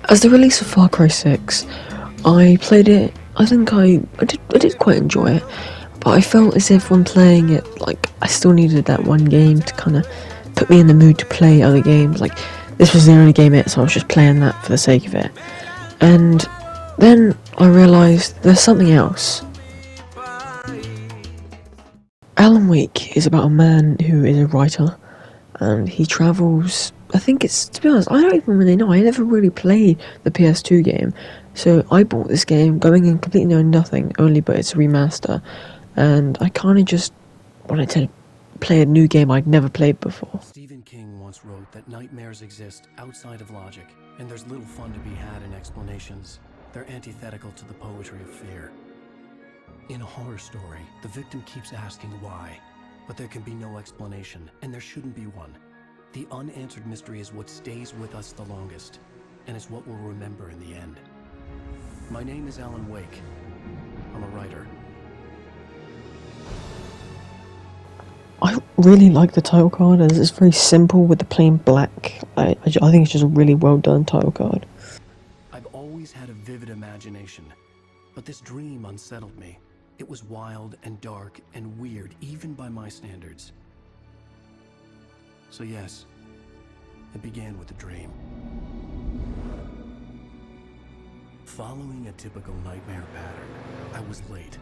As the release of Far Cry 6, I played it. I think I did quite enjoy it, but I felt as if when playing it, like, I still needed that one game to kind of put me in the mood to play other games. Like, this was the only game it, so I was just playing that for the sake of it. And then I realised there's something else. Alan Wake is about a man who is a writer, and he travels. I think it's, to be honest, I don't even really know. I never really played the PS2 game, so I bought this game going in completely knowing nothing, only but it's a remaster, and I kind of just wanted to play a new game I'd never played before. Stephen King once wrote that nightmares exist outside of logic, and there's little fun to be had in explanations. They're antithetical to the poetry of fear. In a horror story, the victim keeps asking why, but there can be no explanation, and there shouldn't be one. The unanswered mystery is what stays with us the longest, and it's what we'll remember in the end. My name is Alan Wake. I'm a writer. I really like the title card, as it's very simple with the plain black. I think it's just a really well done title card. I've always had a vivid imagination, but this dream unsettled me. It was wild and dark and weird, even by my standards. So yes, it began with a dream. Following a typical nightmare pattern, I was late,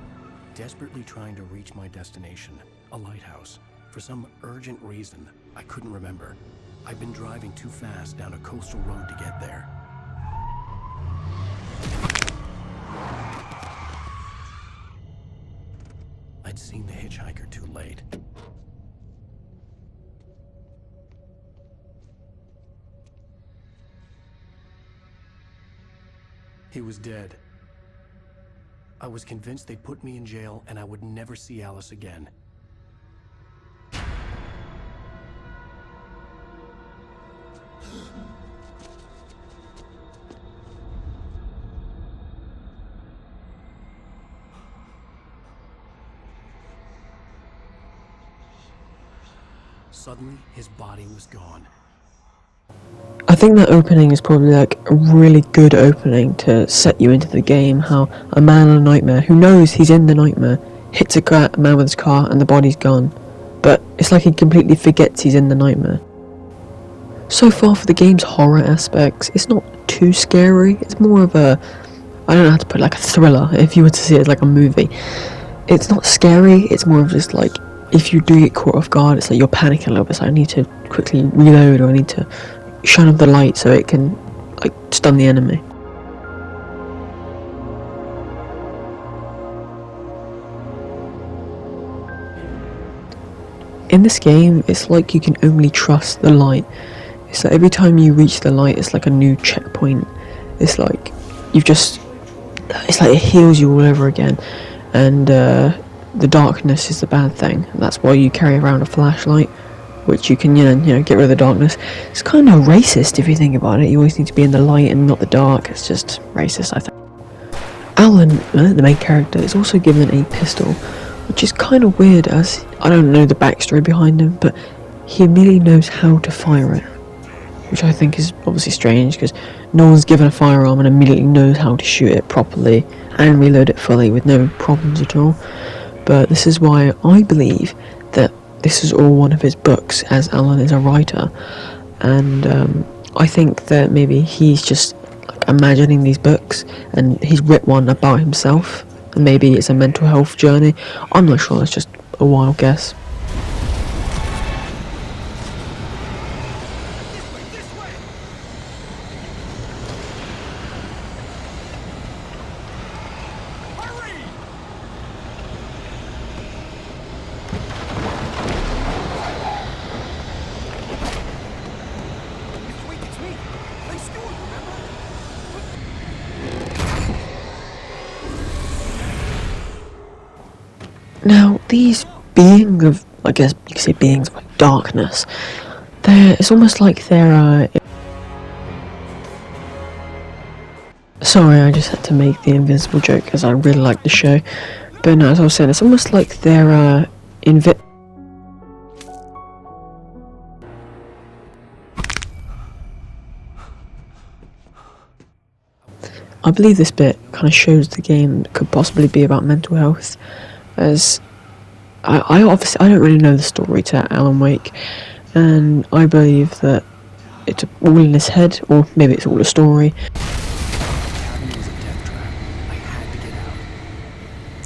desperately trying to reach my destination, a lighthouse. For some urgent reason, I couldn't remember. I'd been driving too fast down a coastal road to get there. I'd seen the hitchhiker too late. He was dead. I was convinced they'd put me in jail and I would never see Alice again. Suddenly, his body was gone. I think that opening is probably like a really good opening to set you into the game. How a man in a nightmare who knows he's in the nightmare hits a man with his car and the body's gone, but it's like he completely forgets he's in the nightmare. So far for the game's horror aspects, it's not too scary. It's more of a, I don't know how to put it, like a thriller. If you were to see it as like a movie, it's not scary. It's more of just like, if you do get caught off guard, it's like you're panicking a little bit. So I need to quickly reload, or I need to shine off the light so it can like stun the enemy. In this game, it's like you can only trust the light. It's like every time you reach the light, it's like a new checkpoint. It's like it's like it heals you all over again, and the darkness is the bad thing. And that's why you carry around a flashlight, which you can, get rid of the darkness. It's kind of racist if you think about it. You always need to be in the light and not the dark. It's just racist, I think. Alan, the main character, is also given a pistol, which is kind of weird, as I don't know the backstory behind him, but he immediately knows how to fire it, which I think is obviously strange, because no one's given a firearm and immediately knows how to shoot it properly and reload it fully with no problems at all. But this is why I believe that this is all one of his books, as Alan is a writer, and I think that maybe he's just like imagining these books, and he's written one about himself, and maybe it's a mental health journey. I'm not sure, it's just a wild guess. Now, these beings of, I guess you could say beings of darkness, it's almost like they're, sorry, I just had to make the invisible joke, because I really like the show, but no, as I was saying, it's almost like they're, I believe this bit kind of shows the game could possibly be about mental health, as I obviously I don't really know the story to Alan Wake, and I believe that it's all in his head, or maybe it's all a story.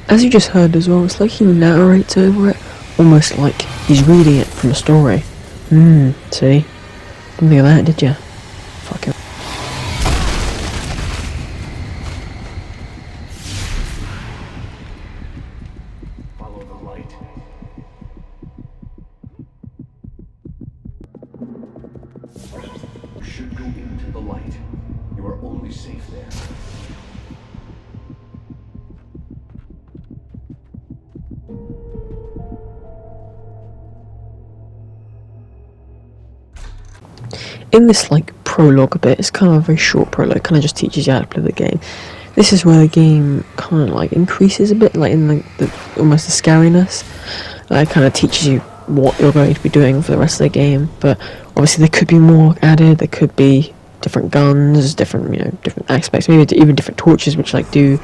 As you just heard as well, it's like he narrates over it, almost like he's reading it from a story. See? Didn't think of that, did ya? Fucking. Follow the light. You should go into the light. You are only safe there. In this like prologue bit, it's kind of a very short prologue, kind of just teaches you how to play the game. This is where the game kind of like increases a bit, like in the almost the scariness. It kind of teaches you what you're going to be doing for the rest of the game, but obviously there could be more added. There could be different guns, different different aspects, maybe even different torches, which like do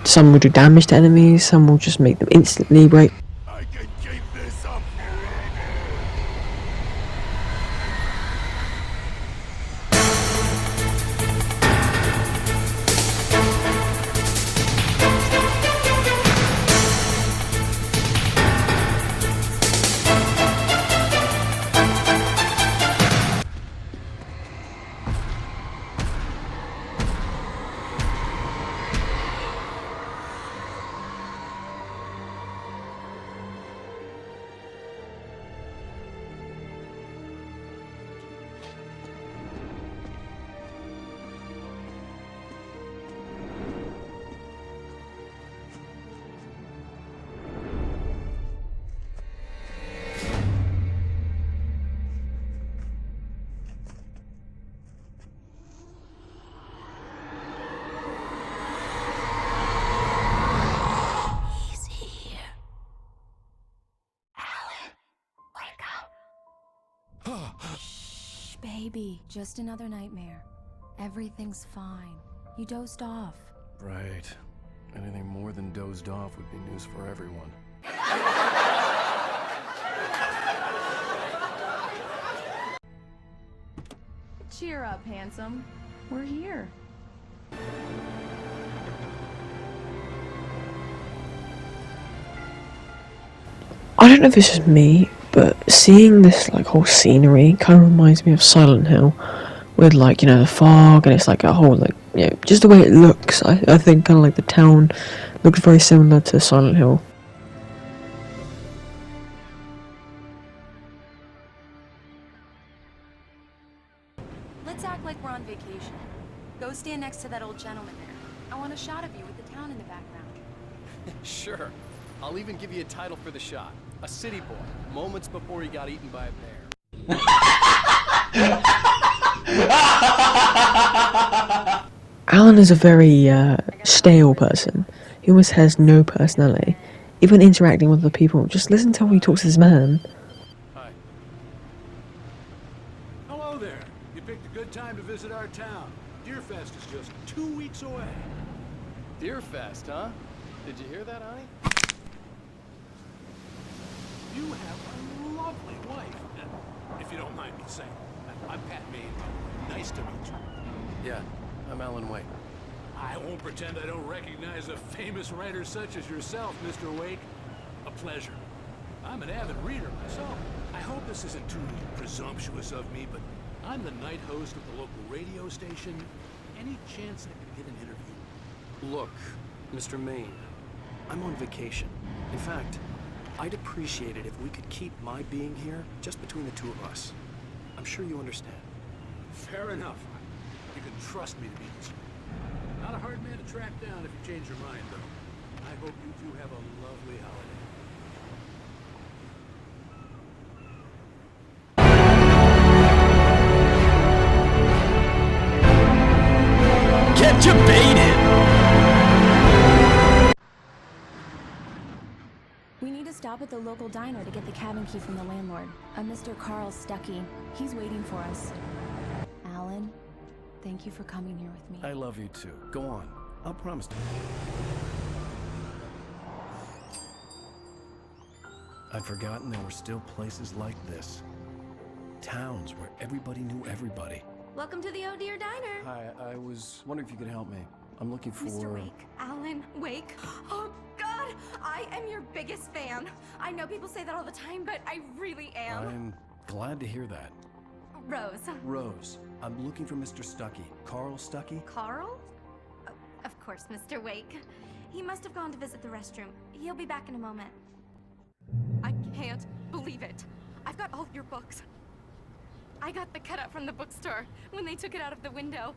some will do damage to enemies, some will just make them instantly break. I can keep this up. He's here. Alan, wake up. Shh, baby. Just another nightmare. Everything's fine. You dozed off. Right. Anything more than dozed off would be news for everyone. Cheer up, handsome. We're here. I don't know if it's just me, but seeing this like whole scenery kind of reminds me of Silent Hill, with like the fog, and it's like a whole like just the way it looks. I think kind of like the town looks very similar to Silent Hill. Let's act like we're on vacation. Go stand next to that old gentleman there. I want a shot of you with the town in the background. Sure. I'll even give you a title for the shot. A city boy, moments before he got eaten by a bear. Alan is a very stale person. He almost has no personality. Even interacting with other people, just listen to how he talks to his man. Hi. Hello there. You picked a good time to visit our town. Deerfest is just 2 weeks away. Deerfest, huh? Did you hear that, honey? You have a lovely wife. If you don't mind me saying. I'm Pat Maine. Nice to meet you. Yeah, I'm Alan Wake. I won't pretend I don't recognize a famous writer such as yourself, Mr. Wake. A pleasure. I'm an avid reader myself. I hope this isn't too presumptuous of me, but I'm the night host of the local radio station. Any chance I could get an interview? Look, Mr. Maine, I'm on vacation. In fact, I'd appreciate it if we could keep my being here just between the two of us. I'm sure you understand. Fair enough. You can trust me to be discreet. Not a hard man to track down if you change your mind, though. I hope you two have a lovely holiday. Get your baited! We need to stop at the local diner to get the cabin key from the landlord. A Mr. Carl Stuckey. He's waiting for us. Alan, Thank you for coming here with me. I love you too. Go on. I'll promise to. I'd forgotten there were still places like this. Towns where everybody knew everybody. Welcome to the Oh Dear Diner. Hi, I was wondering if you could help me. I'm looking for... Mr. Wake. Alan Wake. Oh, God! I am your biggest fan. I know people say that all the time, but I really am. I'm glad to hear that. Rose. Rose, I'm looking for Mr. Stuckey. Carl Stuckey? Carl? Of course, Mr. Wake. He must have gone to visit the restroom. He'll be back in a moment. I can't believe it. I've got all your books. I got the cutout from the bookstore when they took it out of the window.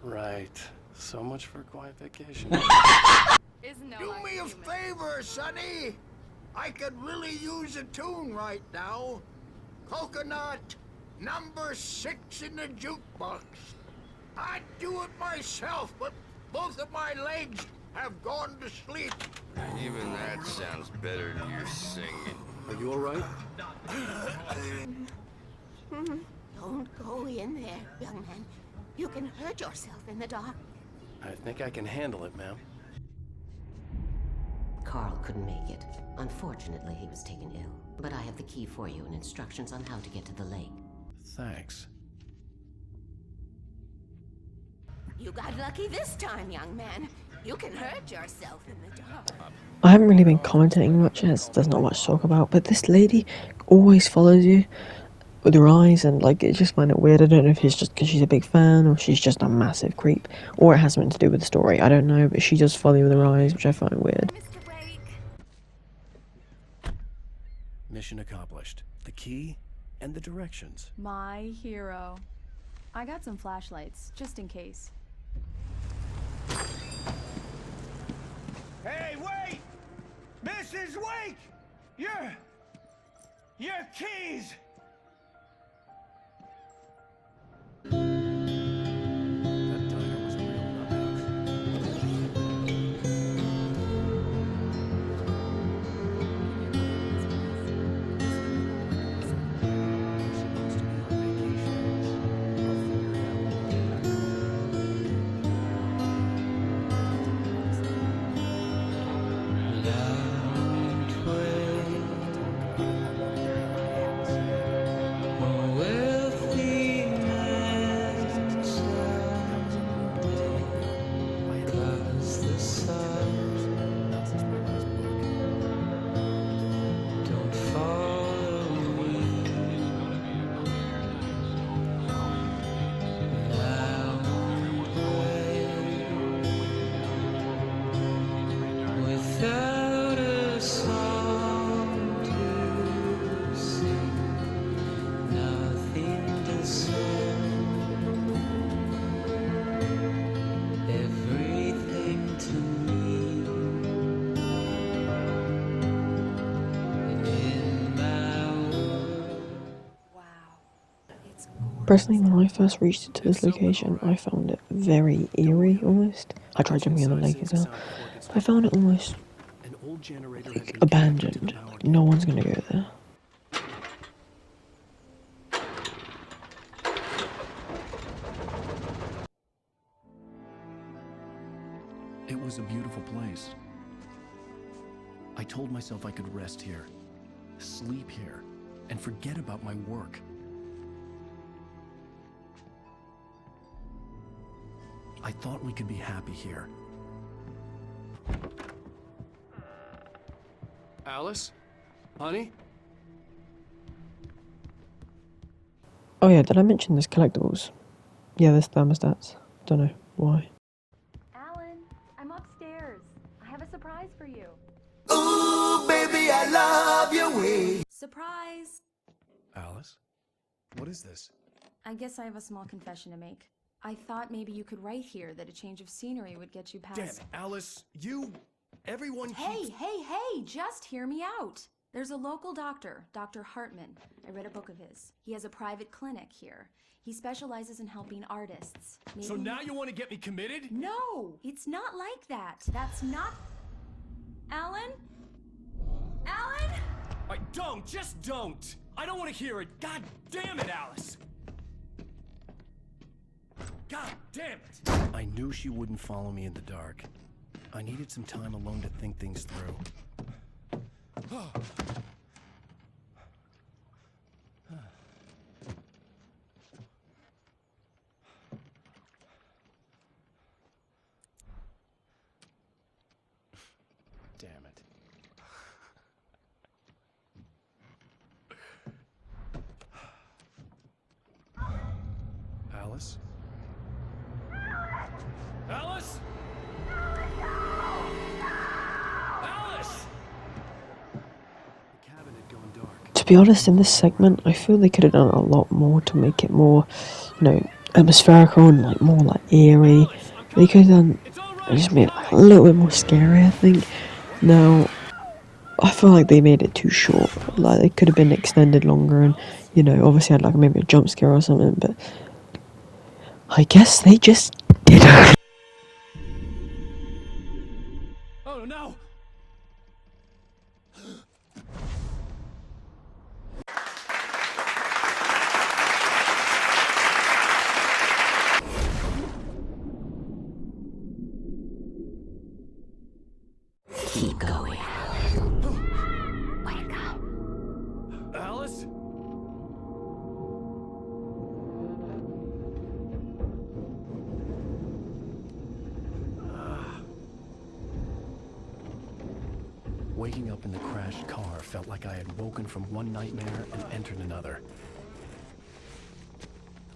Right. So much for a quiet vacation. Do me a favor, Sonny. I could really use a tune right now. Coconut, number 6 in the jukebox. I'd do it myself, but both of my legs have gone to sleep. Even that sounds better than your singing. Are you all right? Don't go in there, young man. You can hurt yourself in the dark. I think I can handle it, ma'am. Carl couldn't make it. Unfortunately, he was taken ill. But I have the key for you and instructions on how to get to the lake. Thanks. You got lucky this time, young man. You can hurt yourself in the dark. I haven't really been commentating much as there's not much to talk about, but this lady always follows you with her eyes, and like, I just find it weird. I don't know if it's just because she's a big fan or she's just a massive creep, or it has something to do with the story. I don't know, but she does follow you with her eyes, which I find weird. Mr. Wake. Mission accomplished. The key and the directions. My hero. I got some flashlights, just in case. Hey, wait! Mrs. Wake! Your keys! That diner was a real nut house. Supposed to be on vacation. I'll figure it out when we get back. Personally, when I first reached to this location, I found it very eerie, almost. I tried jumping in the lake as well. I found it almost An old generator has like been connected to abandoned. the power Like, no one's gonna go there. It was a beautiful place. I told myself I could rest here, sleep here, and forget about my work. I thought we could be happy here. Alice? Honey? Oh yeah, did I mention there's collectibles? Yeah, there's thermostats. Don't know why. Alan, I'm upstairs. I have a surprise for you. Ooh, baby, I love your way. Surprise! Alice? What is this? I guess I have a small confession to make. I thought maybe you could write here that a change of scenery would get you past... Damn, Alice, everyone Hey, keeps... hey, just hear me out. There's a local doctor, Dr. Hartman. I read a book of his. He has a private clinic here. He specializes in helping artists. So now you want to get me committed? No, it's not like that. That's not... Alan? Alan? Just don't! I don't want to hear it! God damn it, Alice! God damn it! I knew she wouldn't follow me in the dark. I needed some time alone to think things through. Damn it. Alice? Alice? Alice! The cabin had gone dark. To be honest, in this segment, I feel they could have done a lot more to make it more, atmospherical and like more like eerie. They could have done, just made it a little bit more scary, I think. Now, I feel like they made it too short. Like, they could have been extended longer and, obviously had like maybe a jump scare or something, but I guess they just didn't. Oh no! Keep going. Wake up. Alice? Waking up in the crashed car felt like I had woken from one nightmare and entered another.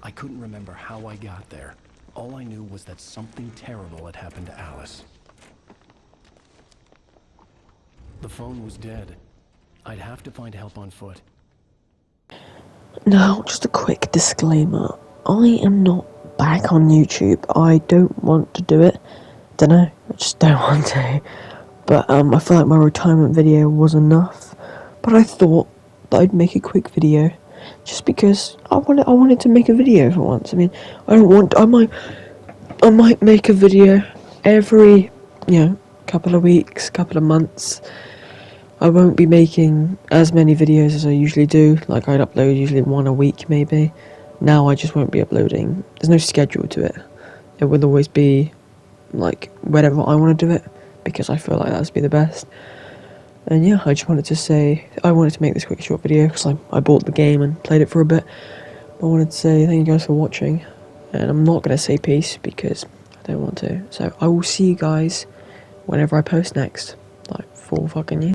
I couldn't remember how I got there. All I knew was that something terrible had happened to Alice. The phone was dead. I'd have to find help on foot. Now, just a quick disclaimer. I am not back on YouTube. I don't want to do it. Dunno, I just don't want to. But I feel like my retirement video was enough. But I thought that I'd make a quick video. Just because I wanted to make a video for once. I mean, I might make a video every, couple of weeks, couple of months. I won't be making as many videos as I usually do. Like, I'd upload usually one a week, maybe. Now I just won't be uploading. There's no schedule to it. It will always be, like, whenever I want to do it. Because I feel like that'd be the best. And yeah, I just wanted to say, I wanted to make this quick short video because I bought the game and played it for a bit. I wanted to say thank you guys for watching. And I'm not going to say peace because I don't want to. So I will see you guys whenever I post next. Like, for fucking years.